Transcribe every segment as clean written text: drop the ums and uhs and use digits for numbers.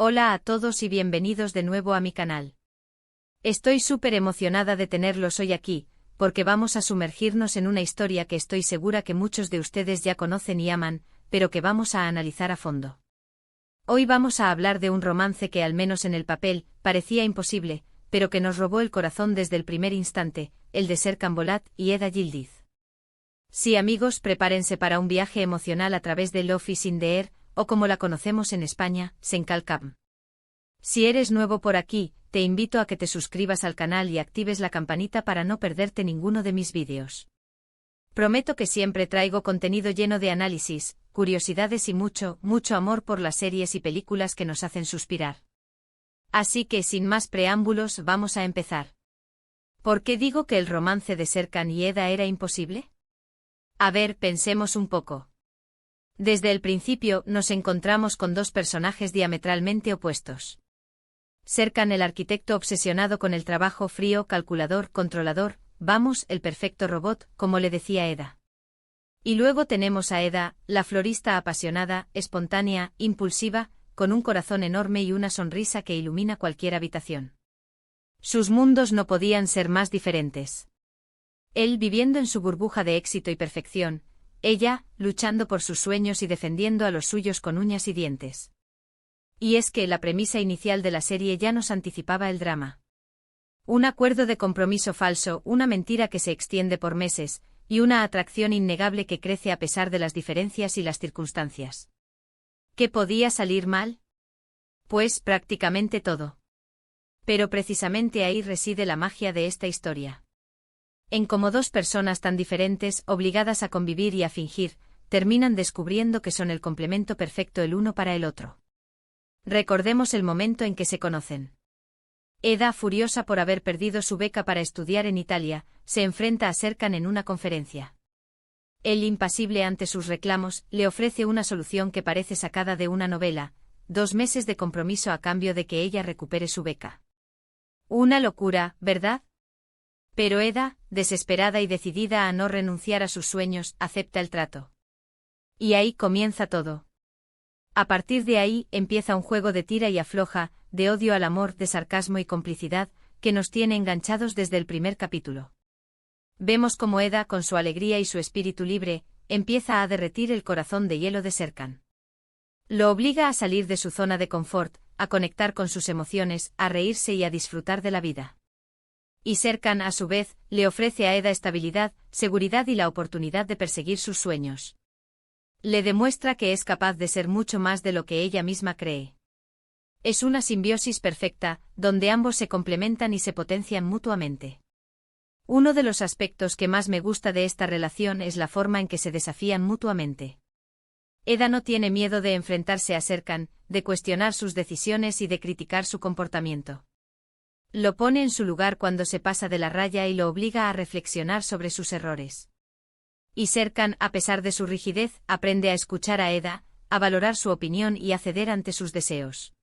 Hola a todos y bienvenidos de nuevo a mi canal. Estoy súper emocionada de tenerlos hoy aquí, porque vamos a sumergirnos en una historia que estoy segura que muchos de ustedes ya conocen y aman, pero que vamos a analizar a fondo. Hoy vamos a hablar de un romance que al menos en el papel, parecía imposible, pero que nos robó el corazón desde el primer instante, el de Serkan Bolat y Eda Yildiz. Sí amigos, prepárense para un viaje emocional a través de Love is in the Air, o como la conocemos en España, Senkalkam. Si eres nuevo por aquí, te invito a que te suscribas al canal y actives la campanita para no perderte ninguno de mis vídeos. Prometo que siempre traigo contenido lleno de análisis, curiosidades y mucho amor por las series y películas que nos hacen suspirar. Así que sin más preámbulos vamos a empezar. ¿Por qué digo que el romance de Serkan y Eda era imposible? A ver, pensemos un poco. Desde el principio nos encontramos con dos personajes diametralmente opuestos. Serkan, el arquitecto obsesionado con el trabajo frío, calculador, controlador, vamos, el perfecto robot, como le decía Eda. Y luego tenemos a Eda, la florista apasionada, espontánea, impulsiva, con un corazón enorme y una sonrisa que ilumina cualquier habitación. Sus mundos no podían ser más diferentes. Él viviendo en su burbuja de éxito y perfección, ella, luchando por sus sueños y defendiendo a los suyos con uñas y dientes. Y es que la premisa inicial de la serie ya nos anticipaba el drama. Un acuerdo de compromiso falso, una mentira que se extiende por meses, y una atracción innegable que crece a pesar de las diferencias y las circunstancias. ¿Qué podía salir mal? Pues prácticamente todo. Pero precisamente ahí reside la magia de esta historia. En cómo dos personas tan diferentes, obligadas a convivir y a fingir, terminan descubriendo que son el complemento perfecto el uno para el otro. Recordemos el momento en que se conocen. Eda, furiosa por haber perdido su beca para estudiar en Italia, se enfrenta a Serkan en una conferencia. Él, impasible ante sus reclamos, le ofrece una solución que parece sacada de una novela: 2 meses de compromiso a cambio de que ella recupere su beca. Una locura, ¿verdad? Pero Eda, desesperada y decidida a no renunciar a sus sueños, acepta el trato. Y ahí comienza todo. A partir de ahí empieza un juego de tira y afloja, de odio al amor, de sarcasmo y complicidad, que nos tiene enganchados desde el primer capítulo. Vemos cómo Eda, con su alegría y su espíritu libre, empieza a derretir el corazón de hielo de Serkan. Lo obliga a salir de su zona de confort, a conectar con sus emociones, a reírse y a disfrutar de la vida. Y Serkan, a su vez, le ofrece a Eda estabilidad, seguridad y la oportunidad de perseguir sus sueños. Le demuestra que es capaz de ser mucho más de lo que ella misma cree. Es una simbiosis perfecta, donde ambos se complementan y se potencian mutuamente. Uno de los aspectos que más me gusta de esta relación es la forma en que se desafían mutuamente. Eda no tiene miedo de enfrentarse a Serkan, de cuestionar sus decisiones y de criticar su comportamiento. Lo pone en su lugar cuando se pasa de la raya y lo obliga a reflexionar sobre sus errores. Y Serkan, a pesar de su rigidez, aprende a escuchar a Eda, a valorar su opinión y a ceder ante sus deseos.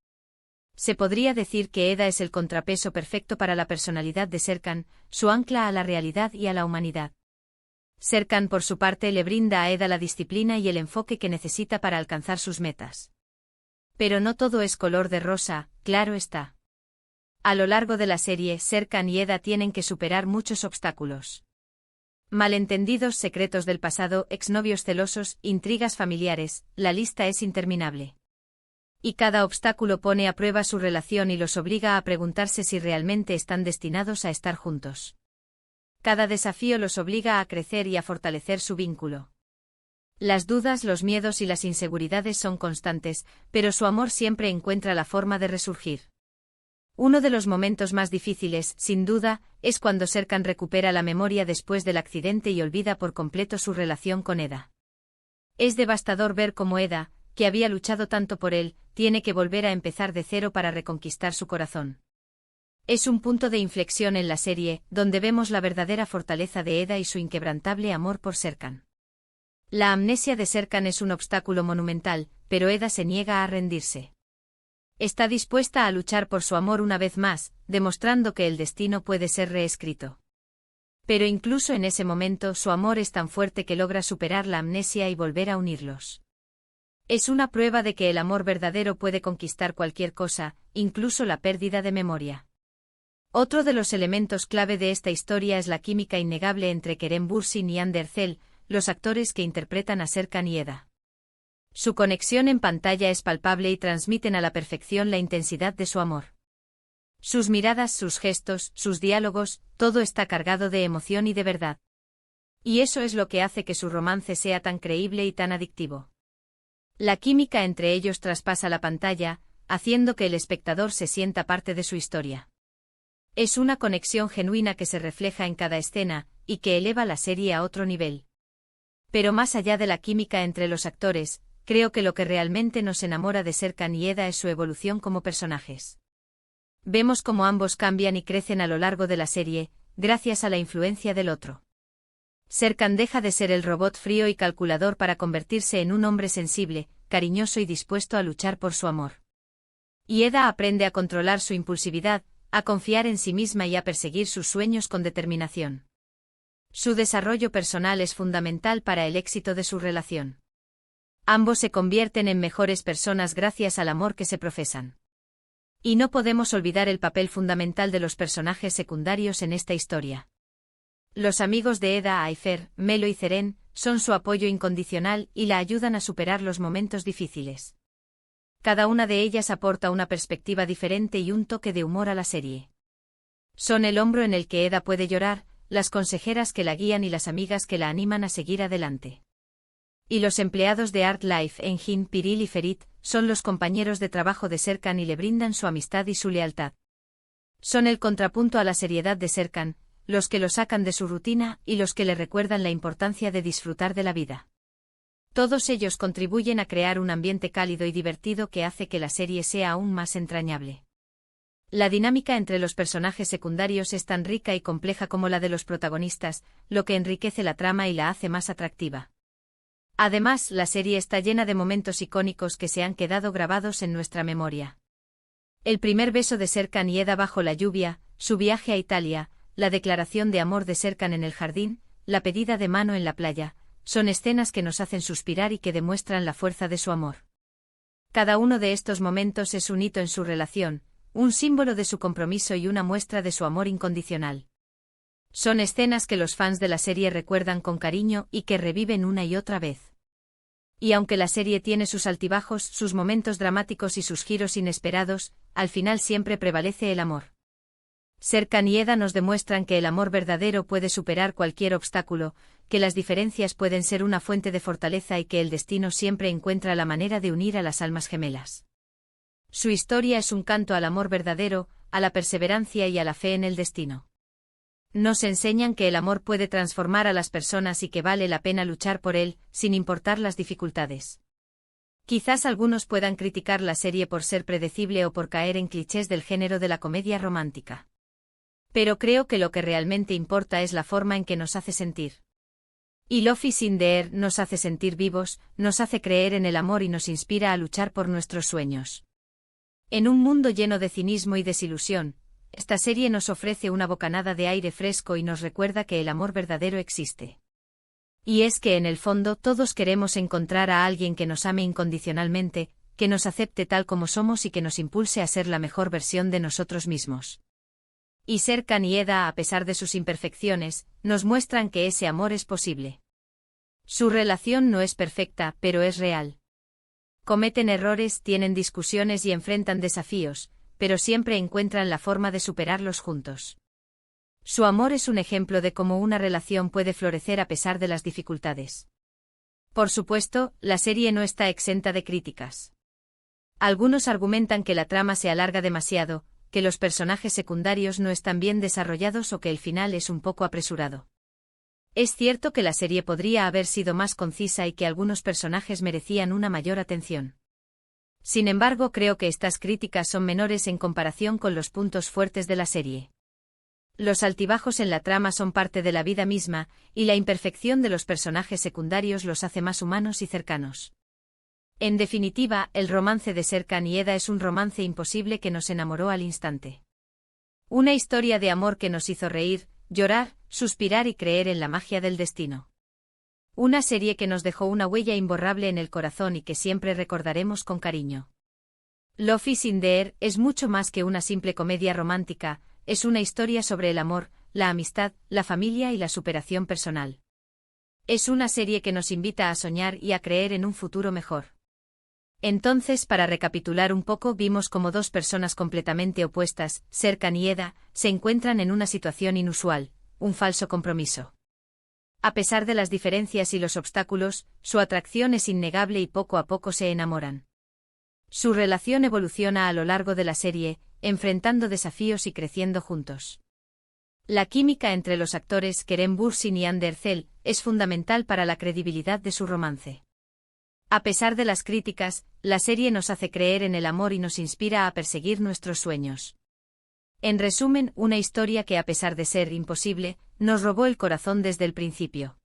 Se podría decir que Eda es el contrapeso perfecto para la personalidad de Serkan, su ancla a la realidad y a la humanidad. Serkan, por su parte, le brinda a Eda la disciplina y el enfoque que necesita para alcanzar sus metas. Pero no todo es color de rosa, claro está. A lo largo de la serie, Serkan y Eda tienen que superar muchos obstáculos. Malentendidos, secretos del pasado, exnovios celosos, intrigas familiares, la lista es interminable. Y cada obstáculo pone a prueba su relación y los obliga a preguntarse si realmente están destinados a estar juntos. Cada desafío los obliga a crecer y a fortalecer su vínculo. Las dudas, los miedos y las inseguridades son constantes, pero su amor siempre encuentra la forma de resurgir. Uno de los momentos más difíciles, sin duda, es cuando Serkan recupera la memoria después del accidente y olvida por completo su relación con Eda. Es devastador ver cómo Eda, que había luchado tanto por él, tiene que volver a empezar de cero para reconquistar su corazón. Es un punto de inflexión en la serie, donde vemos la verdadera fortaleza de Eda y su inquebrantable amor por Serkan. La amnesia de Serkan es un obstáculo monumental, pero Eda se niega a rendirse. Está dispuesta a luchar por su amor una vez más, demostrando que el destino puede ser reescrito. Pero incluso en ese momento su amor es tan fuerte que logra superar la amnesia y volver a unirlos. Es una prueba de que el amor verdadero puede conquistar cualquier cosa, incluso la pérdida de memoria. Otro de los elementos clave de esta historia es la química innegable entre Kerem Bürsin y Hande Erçel, los actores que interpretan a Serkan y Eda. Su conexión en pantalla es palpable y transmiten a la perfección la intensidad de su amor. Sus miradas, sus gestos, sus diálogos, todo está cargado de emoción y de verdad. Y eso es lo que hace que su romance sea tan creíble y tan adictivo. La química entre ellos traspasa la pantalla, haciendo que el espectador se sienta parte de su historia. Es una conexión genuina que se refleja en cada escena, y que eleva la serie a otro nivel. Pero más allá de la química entre los actores, creo que lo que realmente nos enamora de Serkan y Eda es su evolución como personajes. Vemos cómo ambos cambian y crecen a lo largo de la serie, gracias a la influencia del otro. Serkan deja de ser el robot frío y calculador para convertirse en un hombre sensible, cariñoso y dispuesto a luchar por su amor. Y Eda aprende a controlar su impulsividad, a confiar en sí misma y a perseguir sus sueños con determinación. Su desarrollo personal es fundamental para el éxito de su relación. Ambos se convierten en mejores personas gracias al amor que se profesan. Y no podemos olvidar el papel fundamental de los personajes secundarios en esta historia. Los amigos de Eda, Ayfer, Melo y Ceren, son su apoyo incondicional y la ayudan a superar los momentos difíciles. Cada una de ellas aporta una perspectiva diferente y un toque de humor a la serie. Son el hombro en el que Eda puede llorar, las consejeras que la guían y las amigas que la animan a seguir adelante. Y los empleados de Art Life Engine, Piril y Ferit, son los compañeros de trabajo de Serkan y le brindan su amistad y su lealtad. Son el contrapunto a la seriedad de Serkan, los que lo sacan de su rutina y los que le recuerdan la importancia de disfrutar de la vida. Todos ellos contribuyen a crear un ambiente cálido y divertido que hace que la serie sea aún más entrañable. La dinámica entre los personajes secundarios es tan rica y compleja como la de los protagonistas, lo que enriquece la trama y la hace más atractiva. Además, la serie está llena de momentos icónicos que se han quedado grabados en nuestra memoria. El primer beso de Serkan y Eda bajo la lluvia, su viaje a Italia, la declaración de amor de Serkan en el jardín, la pedida de mano en la playa, son escenas que nos hacen suspirar y que demuestran la fuerza de su amor. Cada uno de estos momentos es un hito en su relación, un símbolo de su compromiso y una muestra de su amor incondicional. Son escenas que los fans de la serie recuerdan con cariño y que reviven una y otra vez. Y aunque la serie tiene sus altibajos, sus momentos dramáticos y sus giros inesperados, al final siempre prevalece el amor. Serkan y Eda nos demuestran que el amor verdadero puede superar cualquier obstáculo, que las diferencias pueden ser una fuente de fortaleza y que el destino siempre encuentra la manera de unir a las almas gemelas. Su historia es un canto al amor verdadero, a la perseverancia y a la fe en el destino. Nos enseñan que el amor puede transformar a las personas y que vale la pena luchar por él, sin importar las dificultades. Quizás algunos puedan criticar la serie por ser predecible o por caer en clichés del género de la comedia romántica. Pero creo que lo que realmente importa es la forma en que nos hace sentir. Y Love is in the Air nos hace sentir vivos, nos hace creer en el amor y nos inspira a luchar por nuestros sueños. En un mundo lleno de cinismo y desilusión, esta serie nos ofrece una bocanada de aire fresco y nos recuerda que el amor verdadero existe. Y es que en el fondo todos queremos encontrar a alguien que nos ame incondicionalmente, que nos acepte tal como somos y que nos impulse a ser la mejor versión de nosotros mismos. Y Serkan y Eda, a pesar de sus imperfecciones, nos muestran que ese amor es posible. Su relación no es perfecta, pero es real. Cometen errores, tienen discusiones y enfrentan desafíos, pero siempre encuentran la forma de superarlos juntos. Su amor es un ejemplo de cómo una relación puede florecer a pesar de las dificultades. Por supuesto, la serie no está exenta de críticas. Algunos argumentan que la trama se alarga demasiado, que los personajes secundarios no están bien desarrollados o que el final es un poco apresurado. Es cierto que la serie podría haber sido más concisa y que algunos personajes merecían una mayor atención. Sin embargo, creo que estas críticas son menores en comparación con los puntos fuertes de la serie. Los altibajos en la trama son parte de la vida misma, y la imperfección de los personajes secundarios los hace más humanos y cercanos. En definitiva, el romance de Serkan y Eda es un romance imposible que nos enamoró al instante. Una historia de amor que nos hizo reír, llorar, suspirar y creer en la magia del destino. Una serie que nos dejó una huella imborrable en el corazón y que siempre recordaremos con cariño. Love is in the Air es mucho más que una simple comedia romántica, es una historia sobre el amor, la amistad, la familia y la superación personal. Es una serie que nos invita a soñar y a creer en un futuro mejor. Entonces, para recapitular un poco, vimos cómo dos personas completamente opuestas, Serkan y Eda, se encuentran en una situación inusual, un falso compromiso. A pesar de las diferencias y los obstáculos, su atracción es innegable y poco a poco se enamoran. Su relación evoluciona a lo largo de la serie, enfrentando desafíos y creciendo juntos. La química entre los actores Kerem Bürsin y Hande Erçel es fundamental para la credibilidad de su romance. A pesar de las críticas, la serie nos hace creer en el amor y nos inspira a perseguir nuestros sueños. En resumen, una historia que a pesar de ser imposible, nos robó el corazón desde el principio.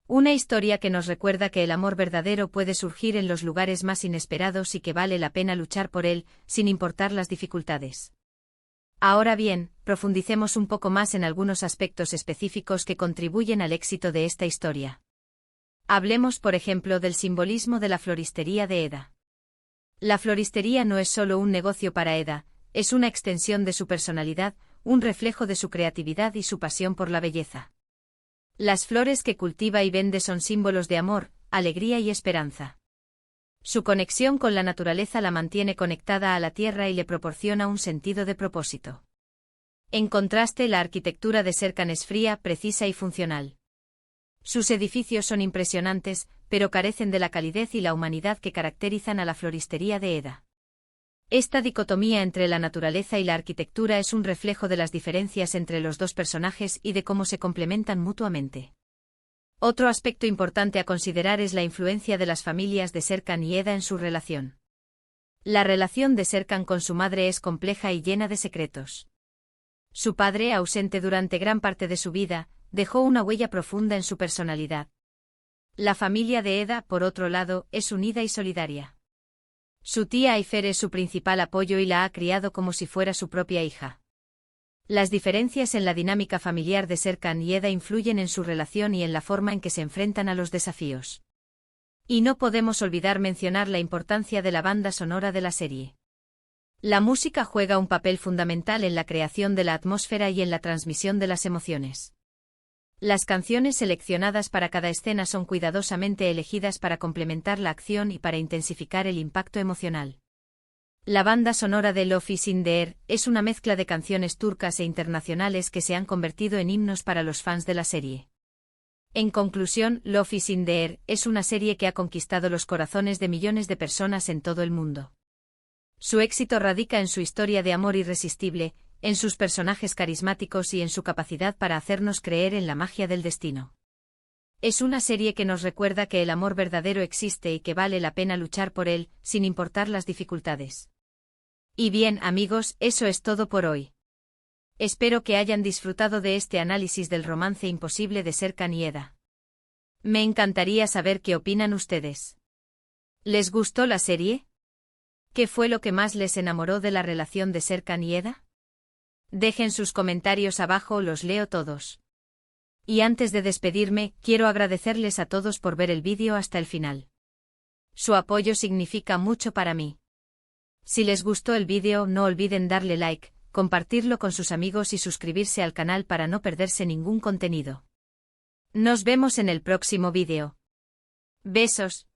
Una historia que nos recuerda que el amor verdadero puede surgir en los lugares más inesperados y que vale la pena luchar por él, sin importar las dificultades. Ahora bien, profundicemos un poco más en algunos aspectos específicos que contribuyen al éxito de esta historia. Hablemos, por ejemplo, del simbolismo de la floristería de Eda. La floristería no es solo un negocio para Eda, es una extensión de su personalidad, un reflejo de su creatividad y su pasión por la belleza. Las flores que cultiva y vende son símbolos de amor, alegría y esperanza. Su conexión con la naturaleza la mantiene conectada a la tierra y le proporciona un sentido de propósito. En contraste, la arquitectura de Serkan es fría, precisa y funcional. Sus edificios son impresionantes, pero carecen de la calidez y la humanidad que caracterizan a la floristería de Eda. Esta dicotomía entre la naturaleza y la arquitectura es un reflejo de las diferencias entre los dos personajes y de cómo se complementan mutuamente. Otro aspecto importante a considerar es la influencia de las familias de Serkan y Eda en su relación. La relación de Serkan con su madre es compleja y llena de secretos. Su padre, ausente durante gran parte de su vida, dejó una huella profunda en su personalidad. La familia de Eda, por otro lado, es unida y solidaria. Su tía Ayfer es su principal apoyo y la ha criado como si fuera su propia hija. Las diferencias en la dinámica familiar de Serkan y Eda influyen en su relación y en la forma en que se enfrentan a los desafíos. Y no podemos olvidar mencionar la importancia de la banda sonora de la serie. La música juega un papel fundamental en la creación de la atmósfera y en la transmisión de las emociones. Las canciones seleccionadas para cada escena son cuidadosamente elegidas para complementar la acción y para intensificar el impacto emocional. La banda sonora de Love is in the Air es una mezcla de canciones turcas e internacionales que se han convertido en himnos para los fans de la serie. En conclusión, Love is in the Air es una serie que ha conquistado los corazones de millones de personas en todo el mundo. Su éxito radica en su historia de amor irresistible, en sus personajes carismáticos y en su capacidad para hacernos creer en la magia del destino. Es una serie que nos recuerda que el amor verdadero existe y que vale la pena luchar por él, sin importar las dificultades. Y bien, amigos, eso es todo por hoy. Espero que hayan disfrutado de este análisis del romance imposible de Serkan y Eda. Me encantaría saber qué opinan ustedes. ¿Les gustó la serie? ¿Qué fue lo que más les enamoró de la relación de Serkan y Eda? Dejen sus comentarios abajo, los leo todos. Y antes de despedirme, quiero agradecerles a todos por ver el vídeo hasta el final. Su apoyo significa mucho para mí. Si les gustó el vídeo, no olviden darle like, compartirlo con sus amigos y suscribirse al canal para no perderse ningún contenido. Nos vemos en el próximo vídeo. Besos.